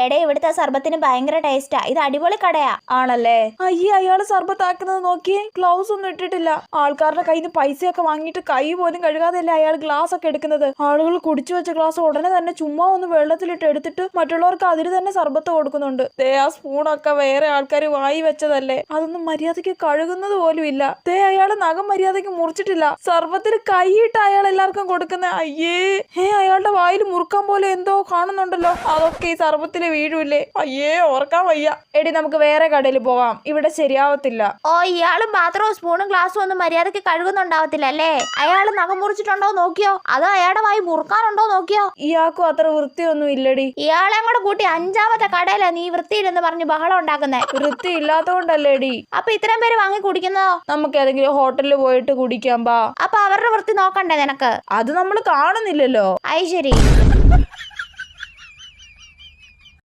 എടേ ഇവിടുത്തെ സർബത്തിന് ഭയങ്കര ടേസ്റ്റാ. ഇത് അടിപൊളി കടയാ. ആണല്ലേ? അയ്യേ, അയാള് സർബത്താക്കുന്നത് നോക്കിയേ. ഗ്ലൗസ് ഒന്നും ഇട്ടിട്ടില്ല. ആൾക്കാരുടെ കയ്യിൽ നിന്ന് പൈസയൊക്കെ വാങ്ങിയിട്ട് കൈ പോലും കഴുകാതെയല്ലേ അയാൾ ഗ്ലാസ് ഒക്കെ എടുക്കുന്നത്. ആളുകൾ കുടിച്ചു വെച്ച ഗ്ലാസ് ഉടനെ തന്നെ ചുമ്മാ ഒന്ന് വെള്ളത്തിലിട്ട് എടുത്തിട്ട് മറ്റുള്ളവർക്ക് അതിന് തന്നെ സർബത്ത് കൊടുക്കുന്നുണ്ട്. ദേ ആ സ്പൂണൊക്കെ വേറെ ആൾക്കാർ വായി വെച്ചതല്ലേ, അതൊന്നും മര്യാദയ്ക്ക് കഴുകുന്നത് പോലും ഇല്ല. ദേ അയാള് നഖം മര്യാദയ്ക്ക് മുറിച്ചിട്ടില്ല. സർബത്തിൽ കൈയിട്ട് അയാൾ എല്ലാവർക്കും കൊടുക്കുന്ന. അയ്യേ, അയാളുടെ വായിൽ മുറുക്കാൻ പോലെ എന്തോ കാണുന്നുണ്ടല്ലോ. അതൊക്കെ ഈ സർബത്തില് വീഴൂലേ? അയ്യേ, ഓർക്കാൻ വയ്യ. എടി, നമുക്ക് വേറെ കടയിൽ പോവാം. ഇവിടെ ശരിയാവത്തില്ല. ഓ, ഇയാളും പാത്രവും സ്പൂണും ഗ്ലാസും ഒന്നും മര്യാദയ്ക്ക് കഴുകുന്നുണ്ടാവത്തില്ല അല്ലേ? അയാൾ നഖം മുറിച്ചിട്ടുണ്ടോ നോക്കിയോ? അതോ അയാളുടെ വായി മുറുക്കാനുണ്ടോ നോക്കിയോ? ഇയാൾക്കും അത്ര വൃത്തിയൊന്നും ഇല്ലടി. ഇയാളെ കൂടെ കൂട്ടി 5ാമത്തെ കടയിലാ നീ വൃത്തിയില്ലെന്ന് പറഞ്ഞ് ബഹളം ഉണ്ടാക്കുന്നേ. വൃത്തി ഇല്ലാത്തോണ്ടല്ലേടി. അപ്പൊ ഇത്രയും പേര് വാങ്ങി കുടിക്കുന്നതോ? നമുക്ക് ഏതെങ്കിലും ഹോട്ടലിൽ പോയിട്ട് കുടിക്കാം ബാ. അപ്പൊ അവരുടെ വൃത്തി നോക്കണ്ടേ നിനക്ക്? അത് നമ്മൾ കാണുന്നില്ലല്ലോ. അത് ശരി.